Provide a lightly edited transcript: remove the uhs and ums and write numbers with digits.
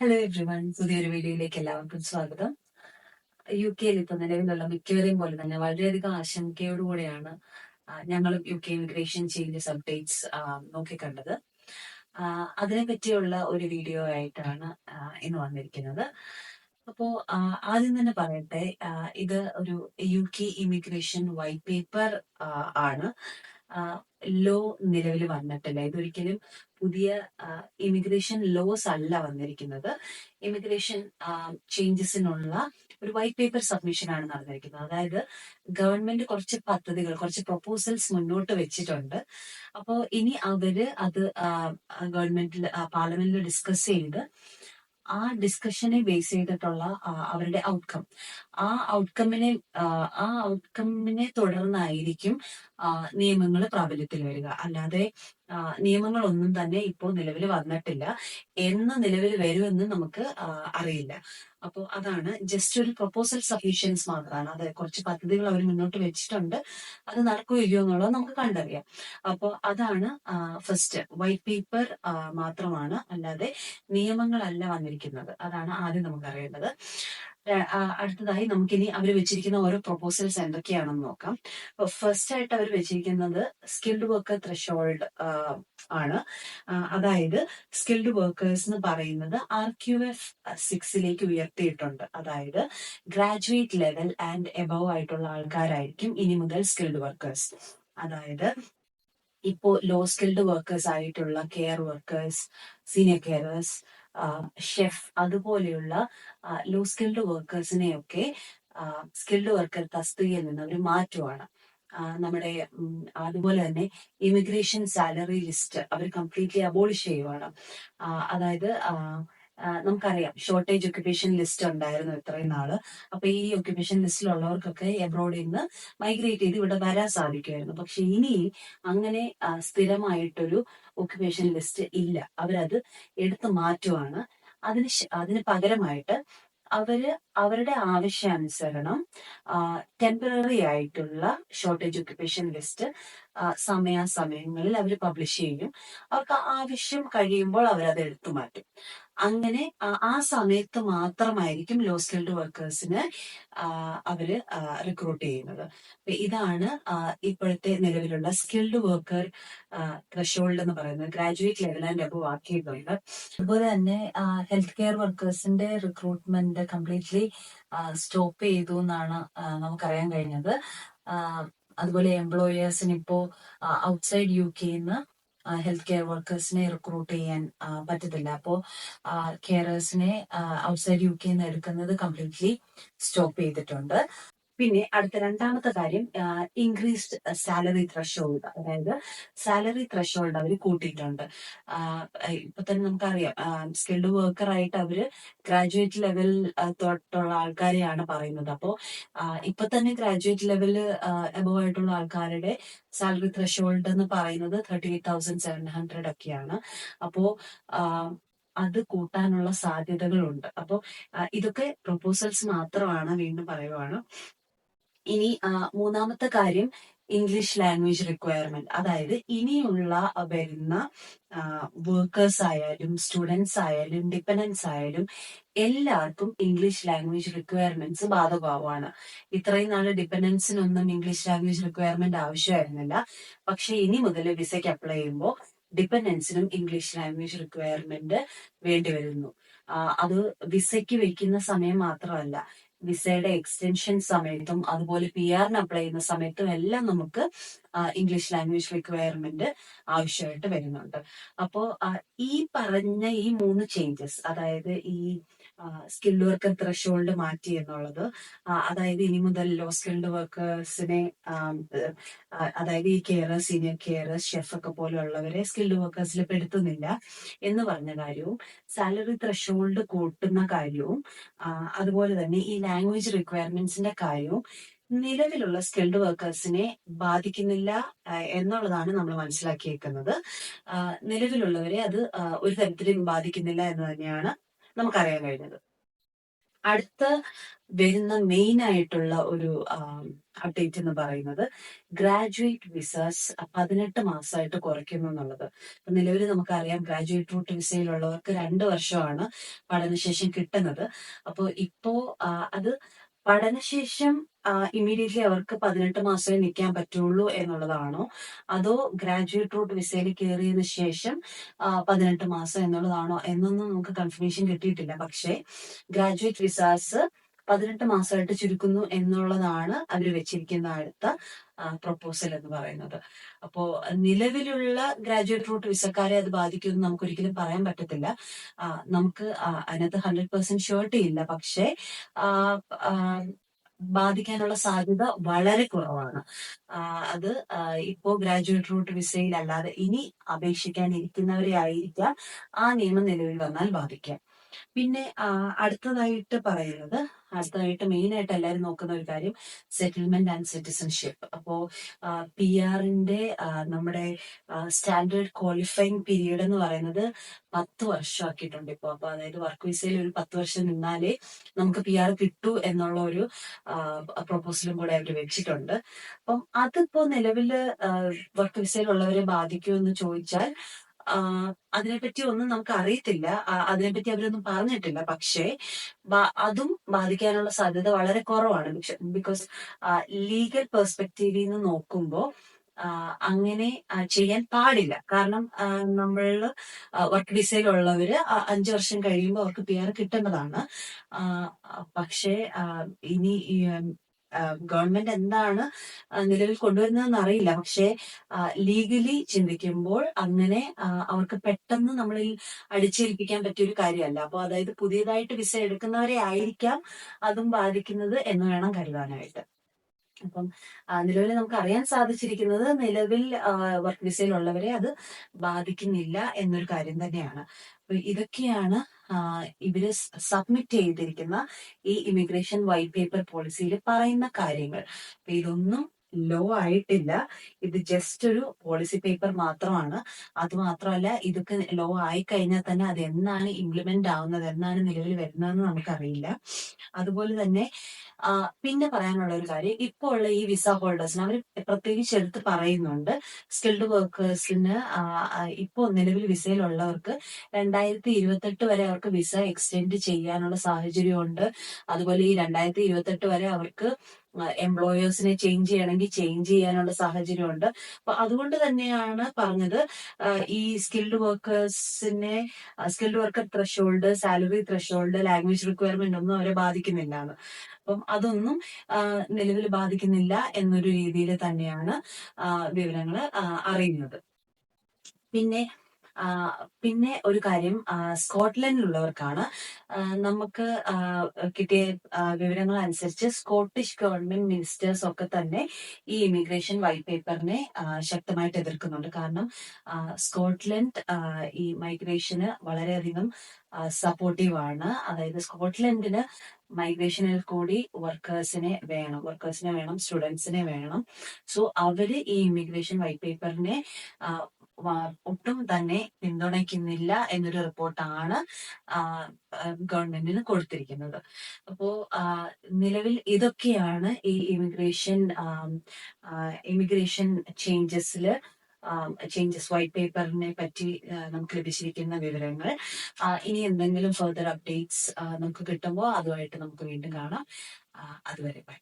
Hello everyone, പുതിയൊരു വീഡിയോയിലേക്ക് എല്ലാവർക്കും സ്വാഗതം. യു കെയിൽ ഇപ്പൊ നിലവിലുള്ള മിക്കവരെയും പോലെ തന്നെ വളരെയധികം ആശങ്കയോടുകൂടെയാണ് ഞങ്ങളും U K immigration changes updates നോക്കിക്കണ്ടത്. അതിനെ പറ്റിയുള്ള ഒരു വീഡിയോ ആയിട്ടാണ് ഇന്ന് വന്നിരിക്കുന്നത്. അപ്പോ ആദ്യം തന്നെ പറയട്ടെ, ഇത് ഒരു U K immigration white paper ആണ്. ലോ നിലവിൽ വന്നിട്ടില്ല. ഇതൊരിക്കലും പുതിയ ഇമിഗ്രേഷൻ ലോസ് അല്ല വന്നിരിക്കുന്നത്. ഇമിഗ്രേഷൻ ചേഞ്ചസിനുള്ള ഒരു വൈറ്റ് പേപ്പർ സബ്മിഷൻ ആണ് നടന്നിരിക്കുന്നത്. അതായത് ഗവൺമെന്റ് കുറച്ച് പദ്ധതികൾ, കുറച്ച് പ്രൊപ്പോസൽസ് മുന്നോട്ട് വെച്ചിട്ടുണ്ട്. അപ്പോൾ ഇനി അവര് അത് ഗവൺമെന്റിൽ, പാർലമെന്റിൽ ഡിസ്കസ് ചെയ്ത് ആ ഡിസ്കഷനെ ബേസ് ചെയ്തിട്ടുള്ള അവരുടെ ഔട്ട്കം, ആ ഔട്ട്കമ്മിനെ ആ ഔട്ട്കമ്മിനെ തുടർന്നായിരിക്കും നിയമങ്ങൾ പ്രാബല്യത്തിൽ വരിക. അല്ലാതെ നിയമങ്ങളൊന്നും തന്നെ ഇപ്പോൾ നിലവിൽ വന്നിട്ടില്ല. എന്ന് നിലവിൽ വരുമെന്ന് നമുക്ക് അറിയില്ല. അപ്പോൾ അതാണ് ജസ്റ്റ് ഒരു പ്രൊപ്പോസൽ സബ്മിഷൻസ് മാത്രമാണ്. അത് കുറച്ച് പദ്ധതികൾ അവർ മുന്നോട്ട് വെച്ചിട്ടുണ്ട്. അത് നടക്കുകയോ എന്നുള്ളത് നമുക്ക് കണ്ടറിയാം. അപ്പോൾ അതാണ് ഫസ്റ്റ് വൈറ്റ് പേപ്പർ മാത്രമാണ്, അല്ലാതെ നിയമങ്ങളല്ല വന്നിരിക്കുന്നത്. അതാണ് ആദ്യം നമുക്ക് അറിയേണ്ടത്. അടുത്തതായി നമുക്കിനി അവർ വെച്ചിരിക്കുന്ന ഓരോ പ്രൊപ്പോസൽസ് എന്തൊക്കെയാണെന്ന് നോക്കാം. ഫസ്റ്റ് ആയിട്ട് അവർ വെച്ചിരിക്കുന്നത് സ്കിൽഡ് വർക്കർ ത്രഷോൾഡ് ആണ്. അതായത് സ്കിൽഡ് വർക്കേഴ്സ് എന്ന് പറയുന്നത് RQF 6 ഉയർത്തിയിട്ടുണ്ട്. അതായത് ഗ്രാജുവേറ്റ് ലെവൽ ആൻഡ് എബവ് ആയിട്ടുള്ള ആൾക്കാരായിരിക്കും ഇനി മുതൽ സ്കിൽഡ് വർക്കേഴ്സ്. അതായത് ഇപ്പോ ലോ സ്കിൽഡ് വർക്കേഴ്സ് ആയിട്ടുള്ള care workers, senior carers, chef, അതുപോലെയുള്ള ലോ സ്കിൽഡ് വർക്കേഴ്സിനെയൊക്കെ സ്കിൽഡ് വർക്കർ തസ്തികയിൽ നിന്ന് അവർ മാറ്റുവാണ്. നമ്മുടെ അതുപോലെ തന്നെ ഇമിഗ്രേഷൻ സാലറി ലിസ്റ്റ് അവർ കംപ്ലീറ്റ്ലി അബോളിഷ് ചെയ്യുവാണ്. അതായത് നമുക്കറിയാം, ഷോർട്ടേജ് ഒക്യുപ്പേഷൻ ലിസ്റ്റ് ഉണ്ടായിരുന്നു ഇത്രയും നാള്. അപ്പൊ ഈ ഒക്യുപ്പേഷൻ ലിസ്റ്റിലുള്ളവർക്കൊക്കെ എബ്രോഡിൽ നിന്ന് മൈഗ്രേറ്റ് ചെയ്ത് ഇവിടെ വരാൻ സാധിക്കുമായിരുന്നു. പക്ഷെ ഇനി അങ്ങനെ സ്ഥിരമായിട്ടൊരു ഒക്യുപ്പേഷൻ ലിസ്റ്റ് ഇല്ല. അവരത് എടുത്തു മാറ്റുവാണ്. അതിന് പകരമായിട്ട് അവരുടെ ആവശ്യാനുസരണം ടെമ്പററി ആയിട്ടുള്ള ഷോർട്ടേജ് ഒക്യുപ്പേഷൻ ലിസ്റ്റ് സമയാസമയങ്ങളിൽ അവർ പബ്ലിഷ് ചെയ്യും. അവർക്ക് ആവശ്യം കഴിയുമ്പോൾ അവരത് എടുത്തു മാറ്റും. അങ്ങനെ ആ സമയത്ത് മാത്രമായിരിക്കും ലോ സ്കിൽഡ് വർക്കേഴ്സിന് അവര് റിക്രൂട്ട് ചെയ്യുന്നത്. ഇതാണ് ഇപ്പോഴത്തെ നിലവിലുള്ള സ്കിൽഡ് വർക്കർ ത്രഷോൾഡ് എന്ന് പറയുന്നത്. ഗ്രാജുവേറ്റ് ലെവൽ ആൻഡ് അബവ് ആക്കിയിട്ടുണ്ട്. അതുപോലെ തന്നെ ഹെൽത്ത് കെയർ വർക്കേഴ്സിന്റെ റിക്രൂട്ട്മെന്റ് കംപ്ലീറ്റ്ലി സ്റ്റോപ്പ് ചെയ്തു എന്നാണ് നമുക്കറിയാൻ കഴിഞ്ഞത്. അതുപോലെ എംപ്ലോയേഴ്സിന് ഇപ്പോ ഔട്ട്സൈഡ് യു കെന്ന് ഹെൽത്ത് കെയർ വർക്കേഴ്സിനെ റിക്രൂട്ട് ചെയ്യാൻ പറ്റത്തില്ല. അപ്പോൾ കെയറേഴ്സിനെ ഔട്ട്സൈഡ് യു കെന്ന് എടുക്കുന്നത് കംപ്ലീറ്റ്ലി സ്റ്റോപ്പ് ചെയ്തിട്ടുണ്ട്. പിന്നെ അടുത്ത രണ്ടാമത്തെ കാര്യം, ഇൻക്രീസ്ഡ് സാലറി ത്രഷോൾഡ്. അതായത് സാലറി ത്രഷോൾഡ് അവർ കൂട്ടിയിട്ടുണ്ട്. ഇപ്പൊ തന്നെ നമുക്കറിയാം, സ്കിൽഡ് വർക്കർ ആയിട്ട് അവര് ഗ്രാജുവേറ്റ് ലെവൽ തൊട്ടുള്ള ആൾക്കാരെയാണ് പറയുന്നത്. അപ്പോ ഇപ്പൊ തന്നെ ഗ്രാജുവേറ്റ് ലെവൽ എബവ് ആയിട്ടുള്ള ആൾക്കാരുടെ സാലറി ത്രഷോൾഡ് എന്ന് പറയുന്നത് 38,700 ഒക്കെയാണ്. അപ്പോ അത് കൂട്ടാനുള്ള സാധ്യതകളുണ്ട്. അപ്പോൾ ഇതൊക്കെ പ്രൊപ്പോസൽസ് മാത്രമാണ്, വീണ്ടും പറയുവാണ്. ഇനി മൂന്നാമത്തെ കാര്യം, ഇംഗ്ലീഷ് ലാംഗ്വേജ് റിക്വയർമെന്റ്. അതായത് ഇനിയുള്ള വരുന്ന വർക്കേഴ്സ് ആയാലും സ്റ്റുഡൻസ് ആയാലും ഡിപ്പെൻഡൻസ് ആയാലും എല്ലാവർക്കും ഇംഗ്ലീഷ് ലാംഗ്വേജ് റിക്വയർമെന്റ്സ് ബാധകമാവാണ്. ഇത്രയും നാള് ഡിപ്പെൻഡൻസിനൊന്നും ഇംഗ്ലീഷ് ലാംഗ്വേജ് റിക്വയർമെന്റ് ആവശ്യമായിരുന്നില്ല. പക്ഷെ ഇനി മുതൽ വിസയ്ക്ക് അപ്ലൈ ചെയ്യുമ്പോൾ ഡിപ്പെൻഡൻസിനും ഇംഗ്ലീഷ് ലാംഗ്വേജ് റിക്വയർമെന്റ് വേണ്ടി വരുന്നു. അത് വിസയ്ക്ക് വെക്കുന്ന സമയം മാത്രമല്ല, വിസയുടെ എക്സ്റ്റൻഷൻ സമയത്തും അതുപോലെ PR അപ്ലൈ ചെയ്യുന്ന സമയത്തും എല്ലാം നമുക്ക് ഇംഗ്ലീഷ് ലാംഗ്വേജ് റിക്വയർമെന്റ് ആവശ്യമായിട്ട് വരുന്നുണ്ട്. അപ്പോ ഈ പറഞ്ഞ ഈ 3 ചേഞ്ചസ്, അതായത് ഈ സ്കിൽഡ് വർക്കർ ത്രഷോൾഡ് മാറ്റി എന്നുള്ളത്, അതായത് ഇനി മുതൽ ലോ സ്കിൽഡ് വർക്കേഴ്സിനെ, അതായത് ഈ കെയറേഴ്സ്, സീനിയർ കെയറേഴ്സ്, ഷെഫ് ഒക്കെ പോലെയുള്ളവരെ സ്കിൽഡ് വർക്കേഴ്സിൽ പെടുത്തുന്നില്ല എന്ന് പറഞ്ഞ കാര്യവും, സാലറി ത്രഷോൾഡ് കൂട്ടുന്ന കാര്യവും, അതുപോലെ തന്നെ ഈ ലാംഗ്വേജ് റിക്വയർമെന്റ്സിന്റെ കാര്യവും നിലവിലുള്ള സ്കിൽഡ് വർക്കേഴ്സിനെ ബാധിക്കുന്നില്ല എന്നുള്ളതാണ് നമ്മൾ മനസ്സിലാക്കിയേക്കുന്നത്. നിലവിലുള്ളവരെ അത് ഒരു തരത്തിലും ബാധിക്കുന്നില്ല എന്ന് തന്നെയാണ് നമുക്കറിയാൻ കഴിഞ്ഞത്. അടുത്ത വരുന്ന മെയിൻ ആയിട്ടുള്ള ഒരു അപ്ഡേറ്റ് എന്ന് പറയുന്നത് ഗ്രാജുവേറ്റ് വിസാസ് 18 മാസമായിട്ട് കുറയ്ക്കുന്നു എന്നുള്ളത്. നിലവിൽ നമുക്കറിയാം ഗ്രാജുവേറ്റ് റൂട്ട് വിസയിലുള്ളവർക്ക് 2 വർഷമാണ് പഠനശേഷം കിട്ടുന്നത്. അപ്പോൾ ഇപ്പോ അത് പഠനശേഷം ഇമ്മീഡിയറ്റ്ലി അവർക്ക് 18 മാസമേ നിൽക്കാൻ പറ്റുള്ളൂ എന്നുള്ളതാണോ, അതോ ഗ്രാജുവേറ്റ് റൂട്ട് വിസയിൽ കയറിയതിനു ശേഷം 18 മാസം എന്നുള്ളതാണോ എന്നൊന്നും നമുക്ക് കൺഫർമേഷൻ കിട്ടിയിട്ടില്ല. പക്ഷേ ഗ്രാജുവേറ്റ് വിസാസ് 18 മാസമായിട്ട് ചുരുക്കുന്നു എന്നുള്ളതാണ് അവർ വെച്ചിരിക്കുന്ന അടുത്ത പ്രൊപ്പോസൽ എന്ന് പറയുന്നത്. അപ്പോ നിലവിലുള്ള ഗ്രാജുവേറ്റ് റൂട്ട് വിസക്കാരെ അത് ബാധിക്കുമെന്ന് നമുക്ക് ഒരിക്കലും പറയാൻ പറ്റത്തില്ല. നമുക്ക് അതിനകത്ത് 100% ഷുവർട്ടി ഇല്ല. പക്ഷേ ബാധിക്കാനുള്ള സാധ്യത വളരെ കുറവാണ്. അത് ഇപ്പോ ഗ്രാജുവേറ്റ് റൂട്ട് വിസയിൽ അല്ലാതെ ഇനി അപേക്ഷിക്കാനിരിക്കുന്നവരെ ആയിരിക്കാം ആ നിയമം നിലവിൽ വന്നാൽ ബാധിക്കാം. പിന്നെ അടുത്തതായിട്ട് മെയിൻ ആയിട്ട് എല്ലാവരും നോക്കുന്ന ഒരു കാര്യം സെറ്റിൽമെന്റ് ആൻഡ് സിറ്റിസൺഷിപ്പ്. അപ്പോ പി ആറിന്റെ നമ്മുടെ സ്റ്റാൻഡേർഡ് ക്വാളിഫയിങ് പീരീഡ് എന്ന് പറയുന്നത് 10 വർഷമാക്കിയിട്ടുണ്ട് ഇപ്പോൾ. അപ്പൊ അതായത് വർക്ക് വിസയിൽ ഒരു 10 വർഷം നിന്നാലേ നമുക്ക് പി ആർ കിട്ടൂ എന്നുള്ള ഒരു പ്രൊപ്പോസലും കൂടെ അവർ വെച്ചിട്ടുണ്ട്. അപ്പം അതിപ്പോ നിലവില് വർക്ക് വിസയിലുള്ളവരെ ബാധിക്കുമെന്ന് ചോദിച്ചാൽ അതിനെപ്പറ്റി ഒന്നും നമുക്ക് അറിയത്തില്ല. അതിനെപ്പറ്റി അവരൊന്നും പറഞ്ഞിട്ടില്ല. പക്ഷേ അതും ബാധിക്കാനുള്ള സാധ്യത വളരെ കുറവാണ്. ബിക്കോസ് ലീഗൽ പെർസ്പെക്റ്റീവിൽ നിന്ന് നോക്കുമ്പോൾ അങ്ങനെ ചെയ്യാൻ പാടില്ല. കാരണം നമ്മള് വർക്ക് വിസയിലുള്ളവര് 5 വർഷം കഴിയുമ്പോൾ അവർക്ക് പി ആർ കിട്ടേണ്ടതാണ്. പക്ഷേ ഇനി ഗവൺമെന്റ് എന്താണ് നിലവിൽ കൊണ്ടുവരുന്നതെന്ന് അറിയില്ല. പക്ഷേ ലീഗലി ചിന്തിക്കുമ്പോൾ അങ്ങനെ അവർക്ക് പെട്ടെന്ന് നമ്മളിൽ അടിച്ചേൽപ്പിക്കാൻ പറ്റിയ ഒരു കാര്യമല്ല. അപ്പോൾ അതായത് പുതിയതായിട്ട് വിസ എടുക്കുന്നവരെ ആയിരിക്കാം അതും ബാധിക്കുന്നത് എന്ന് വേണം കരുതാനായിട്ട്. അപ്പം നിലവിൽ നമുക്ക് അറിയാൻ സാധിച്ചിരിക്കുന്നത് നിലവിൽ വർക്ക് വിസയിലുള്ളവരെ അത് ബാധിക്കുന്നില്ല എന്നൊരു കാര്യം തന്നെയാണ്. അപ്പൊ ഇതൊക്കെയാണ് ഇവര് സബ്മിറ്റ് ചെയ്തിരിക്കുന്ന ഈ ഇമിഗ്രേഷൻ വൈറ്റ് പേപ്പർ പോളിസിയിൽ പറയുന്ന കാര്യങ്ങൾ. അപ്പൊ ഇതൊന്നും ലോ ആയിട്ടില്ല. ഇത് ജസ്റ്റ് ഒരു പോളിസി പേപ്പർ മാത്രമാണ്. അത് മാത്രമല്ല, ഇതൊക്കെ ലോ ആയി കഴിഞ്ഞാൽ തന്നെ അത് എന്നാണ് ഇംപ്ലിമെന്റ് ആവുന്നത്, എന്നാണ് നിലവിൽ വരുന്നതെന്ന് നമുക്കറിയില്ല. അതുപോലെ തന്നെ പിന്നെ പറയാനുള്ള ഒരു കാര്യം, ഇപ്പോൾ ഉള്ള ഈ വിസ ഹോൾഡേഴ്സിന് അവർ പ്രത്യേകിച്ച് എടുത്ത് പറയുന്നുണ്ട്, സ്കിൽഡ് വർക്കേഴ്സിന് ഇപ്പോൾ നിലവിൽ വിസയിലുള്ളവർക്ക് 2028 വരെ അവർക്ക് വിസ എക്സ്റ്റെൻഡ് ചെയ്യാനുള്ള സാഹചര്യമുണ്ട്. അതുപോലെ ഈ 2028 വരെ അവർക്ക് എംപ്ലോയേഴ്സിനെ ചേഞ്ച് ചെയ്യണമെങ്കിൽ ചേഞ്ച് ചെയ്യാനുള്ള സാഹചര്യമുണ്ട്. അപ്പൊ അതുകൊണ്ട് തന്നെയാണ് പറഞ്ഞത് ഈ skilled worker threshold, salary threshold, language requirement ഒന്നും അവരെ ബാധിക്കുന്നില്ല എന്ന്. അപ്പം അതൊന്നും നിലവിൽ ബാധിക്കുന്നില്ല എന്നൊരു രീതിയിൽ തന്നെയാണ് വിവരങ്ങൾ അറിയുന്നത്. പിന്നെ ഒരു കാര്യം സ്കോട്ട്ലൻഡിലുള്ളവർക്കാണ്. നമുക്ക് കിട്ടിയ വിവരങ്ങൾ അനുസരിച്ച് സ്കോട്ടിഷ് ഗവൺമെന്റ് മിനിസ്റ്റേഴ്സ് ഒക്കെ തന്നെ ഈ ഇമിഗ്രേഷൻ വൈറ്റ് പേപ്പറിനെ ശക്തമായിട്ട് എതിർക്കുന്നുണ്ട്. കാരണം സ്കോട്ട്ലൻഡ് ഈ മൈഗ്രേഷന് വളരെയധികം സപ്പോർട്ടീവ് ആണ്. അതായത് സ്കോട്ട്ലൻഡിന് മൈഗ്രേഷനിൽ കൂടി വർക്കേഴ്സിനെ വേണം, സ്റ്റുഡൻസിനെ വേണം. സോ അവര് ഈ ഇമിഗ്രേഷൻ വൈറ്റ് പേപ്പറിനെ ഒട്ടും തന്നെ പിന്തുണയ്ക്കുന്നില്ല എന്നൊരു റിപ്പോർട്ടാണ് ഗവൺമെന്റിന് കൊടുത്തിരിക്കുന്നത്. അപ്പോ നിലവിൽ ഇതൊക്കെയാണ് ഈ ഇമിഗ്രേഷൻ ചേഞ്ചസ് വൈറ്റ് പേപ്പറിനെ പറ്റി നമുക്ക് ലഭിച്ചിരിക്കുന്ന വിവരങ്ങൾ. ഇനി എന്തെങ്കിലും ഫർദർ അപ്ഡേറ്റ്സ് നമുക്ക് കിട്ടുമ്പോൾ അതുമായിട്ട് നമുക്ക് വീണ്ടും കാണാം. അതുവരെ ബൈ.